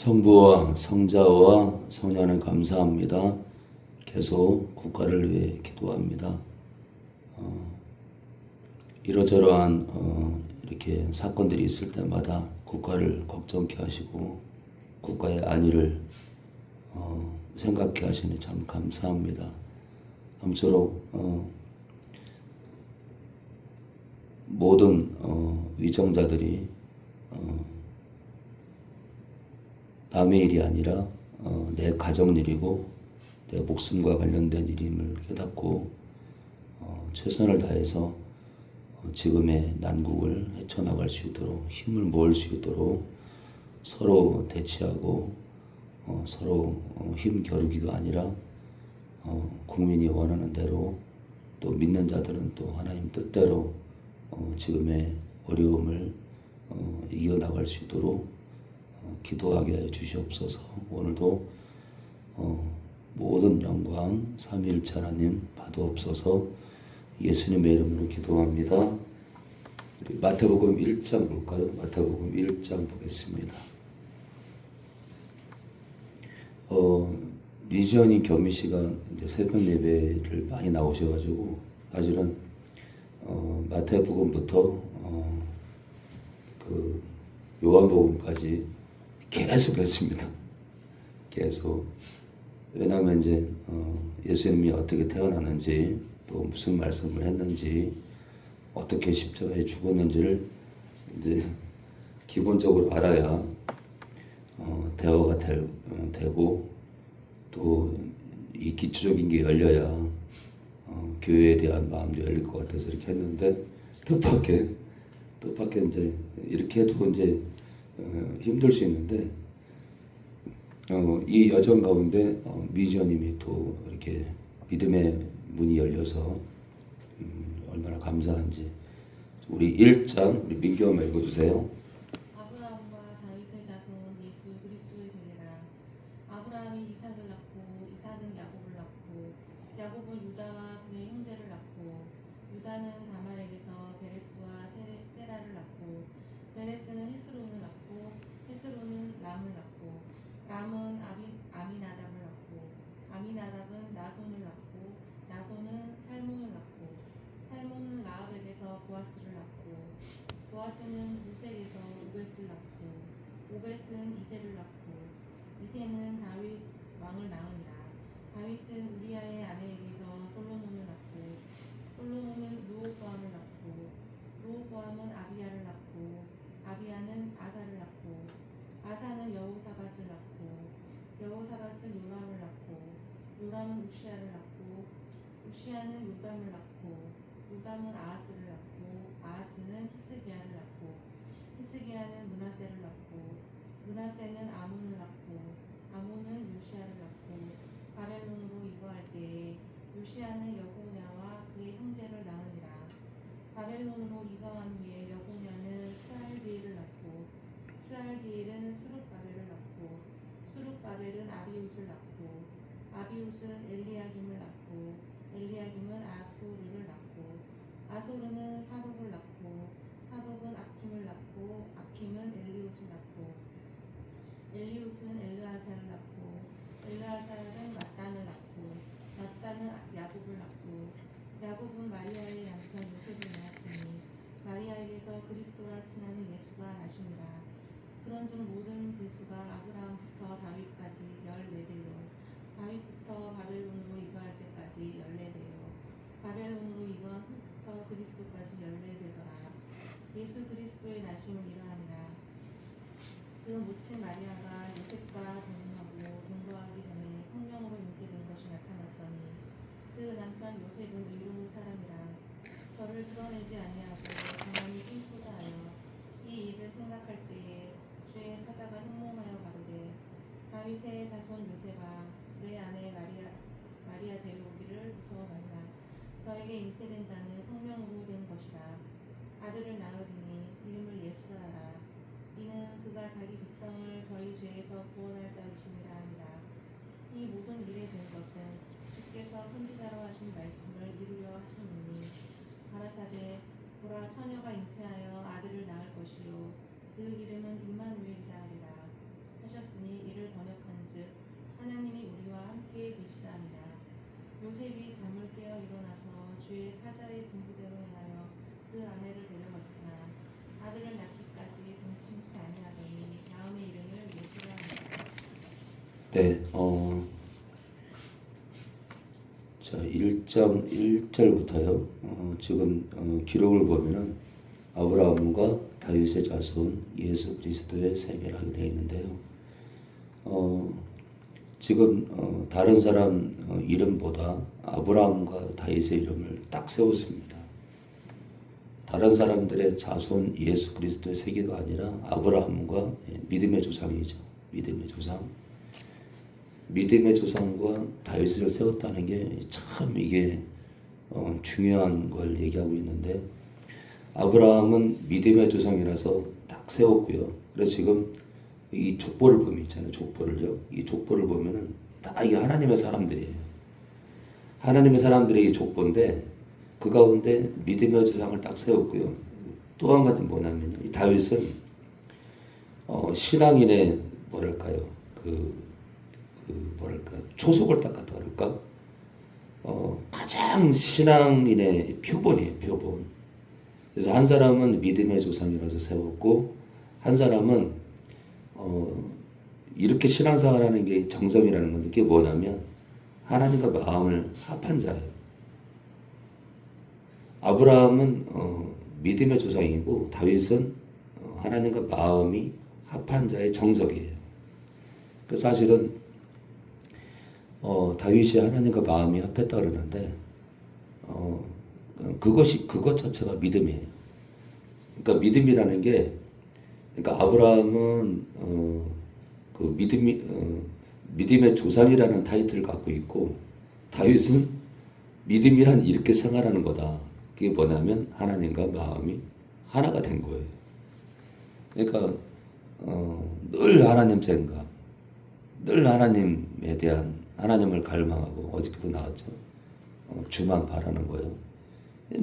성부와 성자와 성령을 감사합니다. 계속 국가를 위해 기도합니다. 이러저러한 이렇게 사건들이 있을 때마다 국가를 걱정케 하시고 국가의 안위를 생각케 하시니 참 감사합니다. 아무쪼록 모든 위정자들이 남의 일이 아니라 내 가정 일이고 내 목숨과 관련된 일임을 깨닫고 최선을 다해서 지금의 난국을 헤쳐나갈 수 있도록 힘을 모을 수 있도록 서로 대치하고 서로 힘 겨루기가 아니라 국민이 원하는 대로 또 믿는 자들은 또 하나님 뜻대로 지금의 어려움을 이겨나갈 수 있도록 기도하게 해 주시옵소서. 오늘도 모든 영광 삼위일체 하나님 받아옵소서. 예수님의 이름으로 기도합니다. 우리 마태복음 1장 볼까요? 마태복음 1장 보겠습니다. 리지언이 겸이 씨가 이제 새벽 예배를 많이 나오셔가지고 사실은 마태복음부터 그 요한복음까지 계속 했습니다. 계속. 왜냐하면 이제 예수님이 어떻게 태어났는지 또 무슨 말씀을 했는지 어떻게 십자가에 죽었는지를 이제 기본적으로 알아야 대화가 되고 또 이 기초적인 게 열려야 교회에 대한 마음도 열릴 것 같아서 이렇게 했는데 뜻밖의 이제 이렇게 해도 이제 힘들 수 있는데 이 여정 가운데 미지어님이 또 이렇게 믿음의 문이 열려서 얼마나 감사한지. 우리 1장 우리 민규 한번 읽어주세요. 아브라함과 다윗의 자손 예수 그리스도의 세대라. 아브라함이 이삭을 낳고 이삭은 야곱을 낳고 야곱은 유다와 그의 형제를 낳고 유다는 다말에게서 베레스와 세라를 낳고 베레스는 헤스론을 낳고 헤스론은 람을 낳고 람은 아미나답을 낳고 아미나답은 나손을 낳고 나손은 살몬을 낳고 살몬은 라합에게서 보아스를 낳고 보아스는 루셀에서 오벳을 낳고 오벳은 이새를 낳고 이새는 다윗 왕을 낳으니라. 다윗은 우리아의 아내에게서 솔로몬을 낳고 솔로몬은 르호보암을 낳고 르호보암은 아비야를 낳고 아비야는 아사를 낳고 아사는 여호사밧을 낳고 여호사밧은 요람을 낳고 요람은 우시아를 낳고 우시아는 요담을 낳고 요담은 아하스를 낳고 아하스는 히스기야를 낳고 히스기야는 므낫세를 낳고 므낫세는 아몬을 낳고 아몬은 요시야를 낳고 바벨론으로 이거할 때에 요시야는 여고냐와 그의 형제를 낳으니라. 바벨론으로 이거한 후에 여고냐는 스알디엘을 낳고 스알디엘은 스룹바벨을 낳고 스룹바벨은 아비웃을 낳고 아비웃은 엘리야김을 낳고 엘리야김은 아소르를 낳고 아소르는 사독을 낳고 사독은 아킴을 낳고 아킴은 엘리웃을 낳고 엘리웃은 엘르아살을 낳고 엘르아살은 마단을 낳고 마단은 야곱을 낳고 야곱은 마리아의 남편 요셉을 낳았으니 마리아에게서 그리스도라 칭하는 예수가 나시니라. 그런즉 모든 불수가 아브라함부터 다윗까지 14대요 다윗부터 바벨론으로 이거할 때까지 14대요 바벨론으로 이거한 후부터 그리스도까지 14대더라. 예수 그리스도의 나심은 이러하니라. 그 모친 마리아가 요셉과 정혼하고 동거하기 전에 성령으로 잉태된 것이 나타났더니 그 남편 요셉은 의로운 사람이라. 저를 드러내지 아니하고 가만히 낌고자 하여 이 일을 생각할 때에 주의 사자가 형몽하여 가로되 다윗의 자손 요셉아 내 아내 마리아 데려오기를 무서워하노라. 저에게 잉태된 자는 성령으로 된 것이라. 아들을 낳으리니 이름을 예수라 하라. 이는 그가 자기 백성을 저희 죄에서 구원할 자이심이라 하니라. 이 모든 일에 된 것은 주께서 선지자로 하신 말씀을 이루려 하심이니 가라사대 보라 처녀가 잉태하여 아들을 낳을 것이요 그 이름은 임마누엘이라 하리라 하셨으니 네, 자, 1장 1절부터요. 지금 기록을 보면은 아브라함과 다윗의 자손 예수 그리스도의 세계를 하게 되어 있는데요. 지금 다른 사람 이름보다 아브라함과 다윗의 이름을 딱 세웠습니다. 다른 사람들의 자손 예수 그리스도의 세계가 아니라 아브라함과 믿음의 조상이죠. 믿음의 조상. 믿음의 조상과 다윗을 세웠다는 게 참 이게 중요한 걸 얘기하고 있는데, 아브라함은 믿음의 조상이라서 딱 세웠고요. 그래서 지금 이 족보를 보면 있잖아요. 족보를요. 이 족보를 보면은 다 이게 하나님의 사람들이에요. 하나님의 사람들의 족보인데 그 가운데 믿음의 조상을 딱 세웠고요. 또 한 가지 뭐냐면 이 다윗은 신앙인의 뭐랄까요? 뭐랄까 초속을 딱 갖다 그럴까? 가장 신앙인의 표본이에요. 표본. 그래서 한 사람은 믿음의 조상이라서 세웠고, 한 사람은 이렇게 신앙생활하는 게 정성이라는 건데, 그게 뭐냐면 하나님과 마음을 합한 자예요. 아브라함은 믿음의 조상이고, 다윗은 하나님과 마음이 합한 자의 정석이에요. 그 사실은 다윗이 하나님과 마음이 합했다 그러는데 그것 자체가 믿음이에요. 그러니까 믿음이라는 게, 그러니까 아브라함은 그 믿음의 조상이라는 타이틀을 갖고 있고, 다윗은 믿음이란 이렇게 생활하는 거다. 그게 뭐냐면 하나님과 마음이 하나가 된 거예요. 그러니까 늘 하나님 생각, 늘 하나님에 대한 하나님을 갈망하고, 어저께도 나왔죠. 주만 바라는 거예요.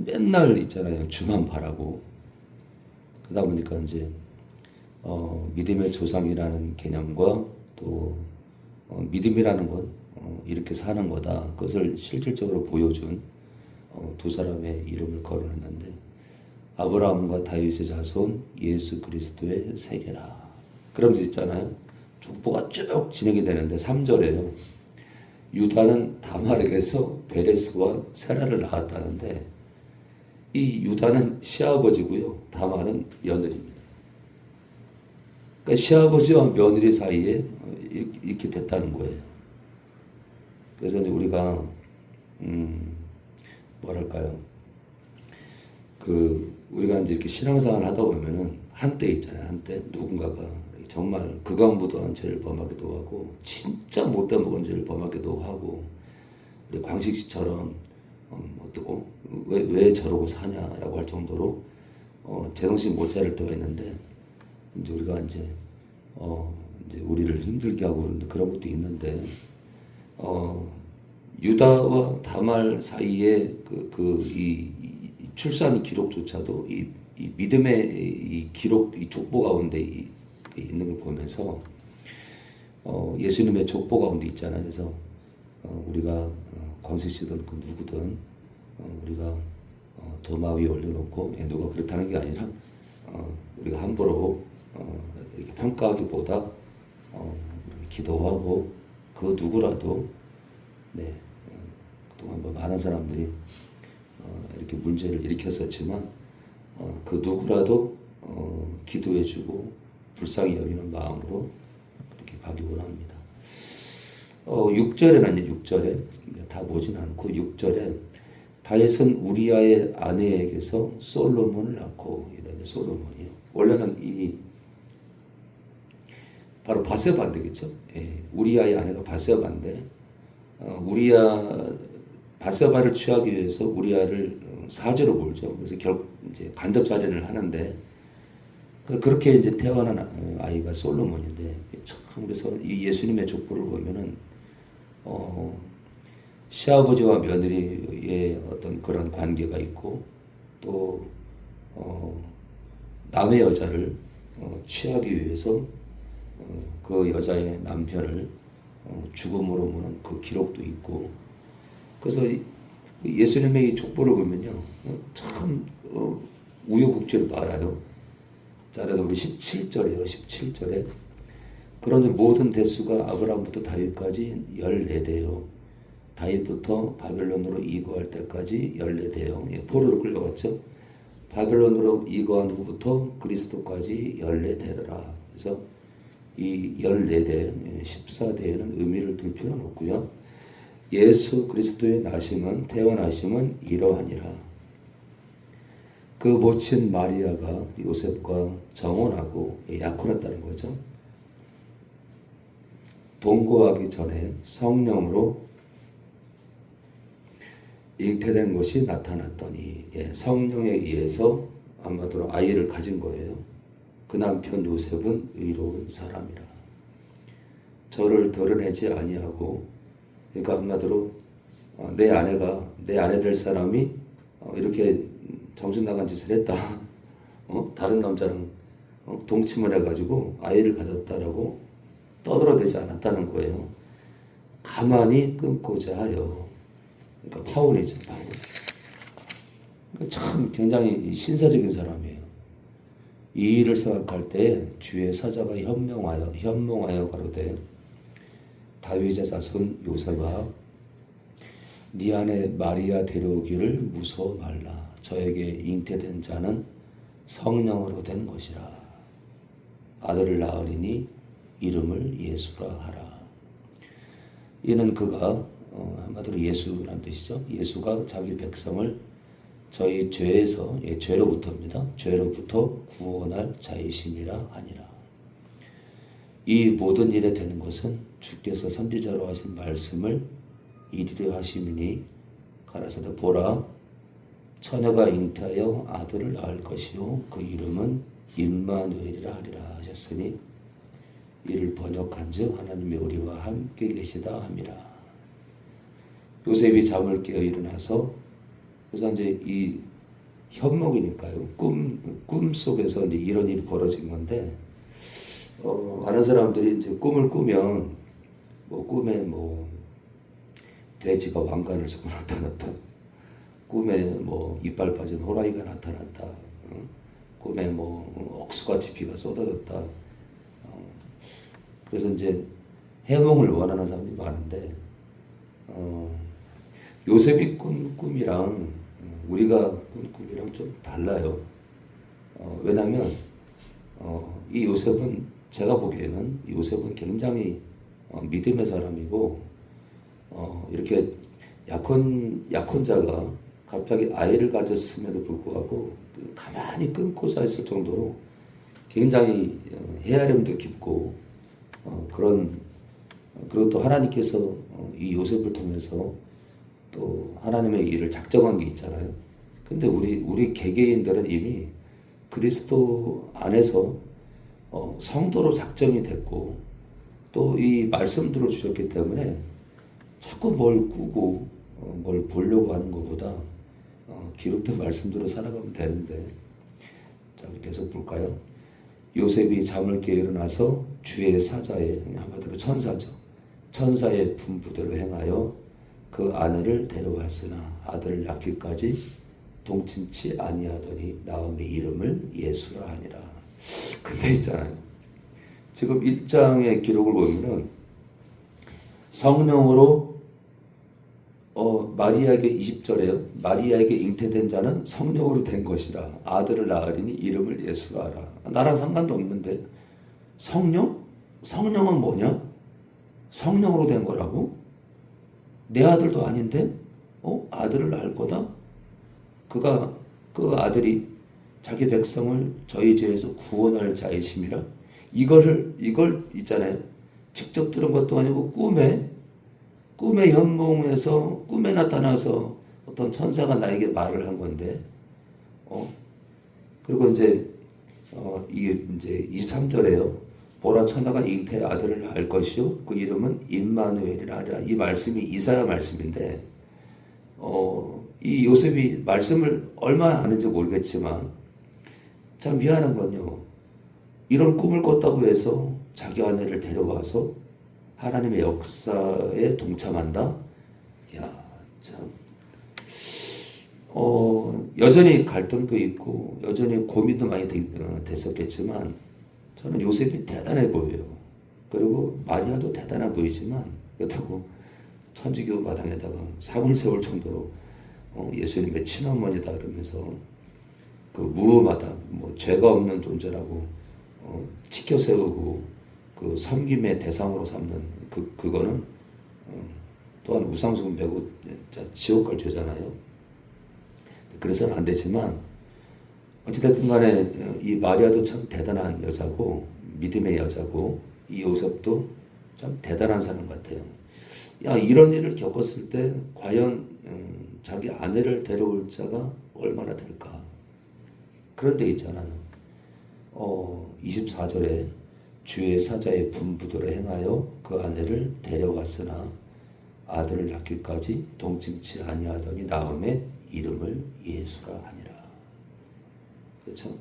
맨날 있잖아요. 주만 바라고. 그러다 보니까 이제 믿음의 조상이라는 개념과 또 믿음이라는 건 이렇게 사는 거다. 그것을 실질적으로 보여준 두 사람의 이름을 거론했는데, 아브라함과 다윗의 자손 예수 그리스도의 세계라. 그러면서 있잖아요. 족보가 쭉 진행이 되는데 3절에요. 유다는 다말에게서 베레스와 세라를 낳았다는데, 이 유다는 시아버지고요. 다말은 며느리입니다. 그러니까 시아버지와 며느리 사이에 이렇게 됐다는 거예요. 그래서 이제 우리가 뭐랄까요? 우리가 이제 이렇게 신앙생활 하다 보면은 한때 있잖아요. 한때 누군가가 정말 극악무도한 죄를 범하기도 하고, 진짜 못된 먹은 죄를 범하기도 하고, 우리 광식 씨처럼 어떻고 왜 저러고 사냐라고 할 정도로 제정신 못 차릴 때가 있는데, 이제 우리가 이제 우리를 힘들게 하고 그런 것도 있는데, 유다와 다말 사이의 이 출산 기록조차도 이 믿음의 이 기록, 이 족보 가운데 있는 걸 보면서 예수님의 족보 가운데 있잖아요. 그래서 우리가 광식 씨든 그 누구든 우리가 도마 위에 올려놓고 누가 그렇다는 게 아니라 우리가 함부로 이렇게 평가하기보다 기도하고, 그 누구라도 그동안 뭐 많은 사람들이 이렇게 문제를 일으켰었지만 그 누구라도 기도해주고 불쌍히 여기는 마음으로 그렇게 가기 원합니다. 6절에는요, 6절에 다 보진 않고 6절에 다윗은 우리아의 아내에게서 솔로몬을 낳고, 솔로몬이요. 원래는 바로 바세바인데겠죠. 우리아의 아내가 바세바인데, 바세바를 취하기 위해서 우리아를 사제로 몰죠. 그래서 결국 이제 간접살인을 하는데, 그렇게 이제 태어난 아이가 솔로몬인데, 참 그래서 이 예수님의 족보를 보면은 시아버지와 며느리의 어떤 그런 관계가 있고, 또 남의 여자를 취하기 위해서 그 여자의 남편을 죽음으로 모는 그 기록도 있고, 그래서 예수님의 이 족보를 보면요, 참 우여곡절이 많아요. 자, 그래서 우리 17절이에요. 17절에 그런데 모든 대수가 아브라함부터 다윗까지 14대요. 다윗부터 바벨론으로 이거할 때까지 14대요. 예, 포로로 끌려갔죠. 바벨론으로 이거한 후부터 그리스도까지 14대라. 그래서 이 14대, 14대에는 의미를 둘 필요는 없고요. 예수 그리스도의 나심은, 태어나심은 이러하니라. 그 모친 마리아가 요셉과 정혼하고 약혼했다는 거죠. 동거하기 전에 성령으로 잉태된 것이 나타났더니, 성령에 의해서 아마도 아이를 가진 거예요. 그 남편 요셉은 의로운 사람이라. 저를 드러내지 아니하고, 그러니까 한마디로 내 아내 될 사람이 이렇게 정신 나간 짓을 했다. 다른 남자랑 동침을 해가지고 아이를 가졌다라고 떠들어대지 않았다는 거예요. 가만히 끊고자 하여. 그러니까 파울이죠, 파울. 그러니까 참 굉장히 신사적인 사람이에요. 이 일을 생각할 때 주의 사자가 현몽하여 가로되 다윗의 자손 요셉아 네 안에 마리아 데려오기를 무서워 말라. 저에게 잉태된 자는 성령으로 된 것이라. 아들을 낳으리니 이름을 예수라 하라. 이는 그가 한마디로 예수란 뜻이죠. 예수가 자기 백성을 저희 죄로부터입니다. 죄로부터 구원할 자이심이라 하니라. 이 모든 일에 되는 것은 주께서 선지자로 하신 말씀을 이루려 하심이니 가라사대 보라 처녀가 잉태하여 아들을 낳을 것이요 그 이름은 임마누엘이라 하리라 하셨으니 이를 번역한즉 하나님이 우리와 함께 계시다 함이라. 요셉이 잠을 깨어 일어나서 그래서 이제 이 현몽이니까요. 꿈 속에서 이제 이런 일이 벌어진 건데, 많은 사람들이 이제 꿈을 꾸면 꿈에 돼지가 왕관을 쓰고 나타났다. 꿈에 이빨 빠진 호랑이가 나타났다. 꿈에 억수같이 비가 쏟아졌다. 그래서 이제 해몽을 원하는 사람들이 많은데, 요셉이 꾼 꿈이랑 우리가 꾼 꿈이랑 좀 달라요. 왜냐하면 이 요셉은 제가 보기에는 요셉은 굉장히 믿음의 사람이고 이렇게 약혼자가 갑자기 아이를 가졌음에도 불구하고 가만히 끊고자 했을 정도로 굉장히 헤아림도 깊고 그리고 또 하나님께서 이 요셉을 통해서 또 하나님의 일을 작정한 게 있잖아요. 근데 우리 개개인들은 이미 그리스도 안에서 성도로 작정이 됐고 또 이 말씀들을 주셨기 때문에 자꾸 뭘 꾸고 뭘 보려고 하는 것보다 기록된 말씀대로 살아가면 되는데, 자 계속 볼까요? 요셉이 잠을 깨어 일어나서 주의 사자의, 한마디로 천사죠, 천사의 분부대로 행하여 그 아내를 데려왔으나 아들을 낳기까지 동침치 아니하더니 나음의 이름을 예수라 하니라. 근데 있잖아요, 지금 1장의 기록을 보면은 성령으로 마리아에게 20절에요. 마리아에게 잉태된 자는 성령으로 된 것이라. 아들을 낳으리니 이름을 예수라 하라. 나랑 상관도 없는데 성령? 성령은 뭐냐? 성령으로 된 거라고? 내 아들도 아닌데 아들을 낳을 거다? 그 아들이 자기 백성을 저희 죄에서 구원할 자이심이라. 이걸 있잖아요. 직접 들은 것도 아니고 꿈의 현몽에서 꿈에 나타나서 어떤 천사가 나에게 말을 한 건데, 그리고 이게 이제 23절에요. 보라 천하가 잉태의 아들을 낳을 것이요 그 이름은 임마누엘이라 하리라. 이 말씀이 이사야 말씀인데, 이 요셉이 말씀을 얼마나 아는지 모르겠지만 참 미안한 건요, 이런 꿈을 꿨다고 해서 자기 아내를 데려와서 하나님의 역사에 동참한다? 야, 참. 여전히 갈등도 있고, 여전히 고민도 많이 됐었겠지만, 저는 요셉이 대단해 보여요. 그리고 마리아도 대단해 보이지만 그렇다고 천주교 마당에다가 상을 세울 정도로 예수님의 친어머니다 그러면서 그 무음하다, 뭐 죄가 없는 존재라고 치켜 세우고 그 섬김의 대상으로 삼는 그거는 또한 우상숭배고 지옥 갈 죄잖아요. 그래서는 안 되지만 어찌됐든 간에 이 마리아도 참 대단한 여자고 믿음의 여자고 이 요셉도 참 대단한 사람 같아요. 야, 이런 일을 겪었을 때 과연 자기 아내를 데려올 자가 얼마나 될까? 그런 데 있잖아요. 24절에 주의 사자의 분부대로 행하여 그 아내를 데려왔으나 아들을 낳기까지 동침치 아니하더니 나음에 이름을 예수라 하니라. 그렇죠?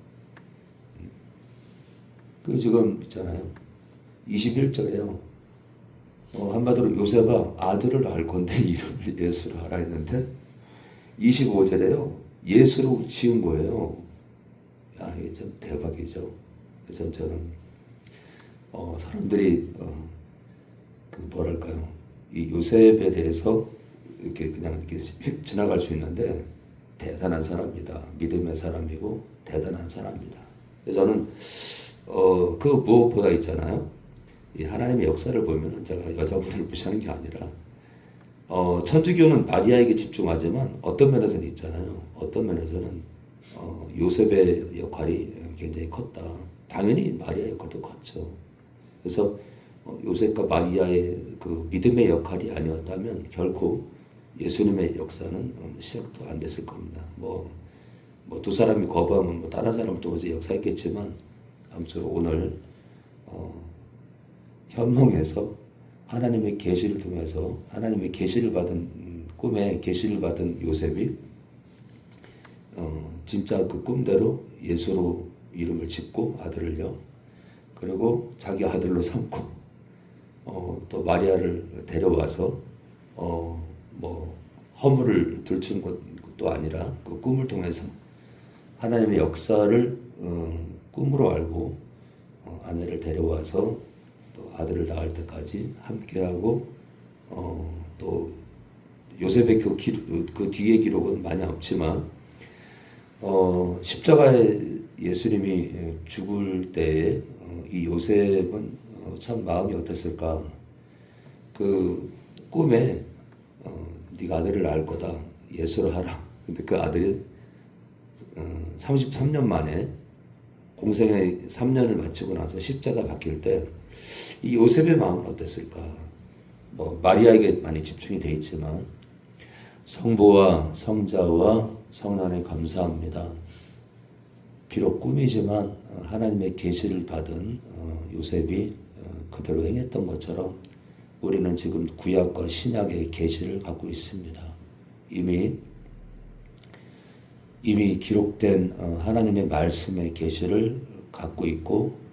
그 지금 있잖아요. 21절에요. 한마디로 요셉아 아들을 낳을 건데 이름을 예수라 하라 했는데 25절에요. 예수로 지은 거예요. 야, 이게 참 대박이죠. 그래서 저는 사람들이 그 뭐랄까요, 이 요셉에 대해서 이렇게 그냥 이렇게 지나갈 수 있는데 대단한 사람이다. 믿음의 사람이고 대단한 사람이다. 그래서 저는 그 무엇보다 있잖아요. 이 하나님의 역사를 보면은 제가 여자분을 무시하는 게 아니라 천주교는 마리아에게 집중하지만 어떤 면에서는 있잖아요. 어떤 면에서는 요셉의 역할이 굉장히 컸다. 당연히 마리아의 역할도 컸죠. 그래서 요셉과 마리아의 그 믿음의 역할이 아니었다면 결코 예수님의 역사는 시작도 안 됐을 겁니다. 뭐 두 사람이 거부하면 뭐 다른 사람을 통해서 역사했겠지만 아무튼 오늘 현몽에서 하나님의 계시를 통해서 하나님의 계시를 받은 꿈에 계시를 받은 요셉이 진짜 그 꿈대로 예수로 이름을 짓고 아들을요. 그리고 자기 아들로 삼고 또 마리아를 데려와서 뭐 허물을 들춘 것도 아니라 그 꿈을 통해서 하나님의 역사를 꿈으로 알고 아내를 데려와서 또 아들을 낳을 때까지 함께하고 또 요셉의 그 뒤의 기록은 많이 없지만 십자가에 예수님이 죽을 때에 이 요셉은 참 마음이 어땠을까? 그 꿈에 네가 아들을 낳을 거다. 예수를 하라. 근데 그 아들이 33년 만에 공생의 3년을 마치고 나서 십자가 박힐 때 이 요셉의 마음은 어땠을까? 뭐 마리아에게 많이 집중이 돼 있지만 성부와 성자와 성령에 감사합니다. 비록 꿈이지만 하나님의 계시를 받은 요셉이 그대로 행했던 것처럼 우리는 지금 구약과 신약의 계시를 갖고 있습니다. 이미 기록된 하나님의 말씀의 계시를 갖고 있고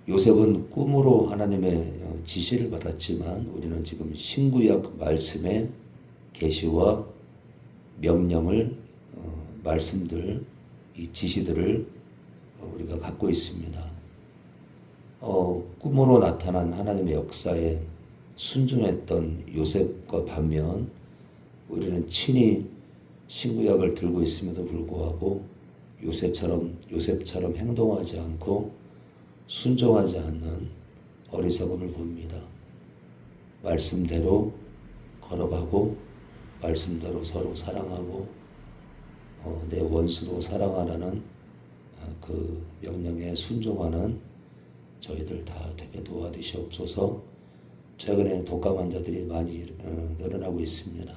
요셉은 꿈으로 하나님의 지시를 받았지만 우리는 지금 신구약 말씀의 계시와 명령을 말씀들 이 지시들을 우리가 갖고 있습니다. 꿈으로 나타난 하나님의 역사에 순종했던 요셉과 반면 우리는 친히 신구약을 들고 있음에도 불구하고 요셉처럼 행동하지 않고 순종하지 않는 어리석음을 봅니다. 말씀대로 걸어가고 말씀대로 서로 사랑하고 내 원수도 사랑하라는 그 명령에 순종하는 저희들 다 되게 도와주시옵소서. 최근에 독감 환자들이 많이 늘어나고 있습니다.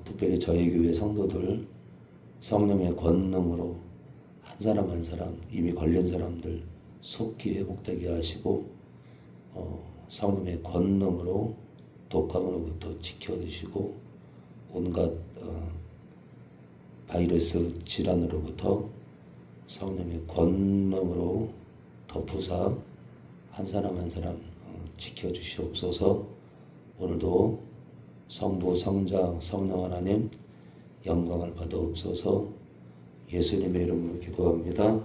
특별히 저희 교회 성도들 성령의 권능으로 한 사람 한 사람 이미 걸린 사람들 속히 회복되게 하시고 성령의 권능으로 독감으로부터 지켜주시고 온갖 바이러스 질환으로부터 성령의 권능으로 덮으사 한 사람 한 사람 지켜주시옵소서. 오늘도 성부 성자 성령 하나님 영광을 받아옵소서. 예수님의 이름으로 기도합니다.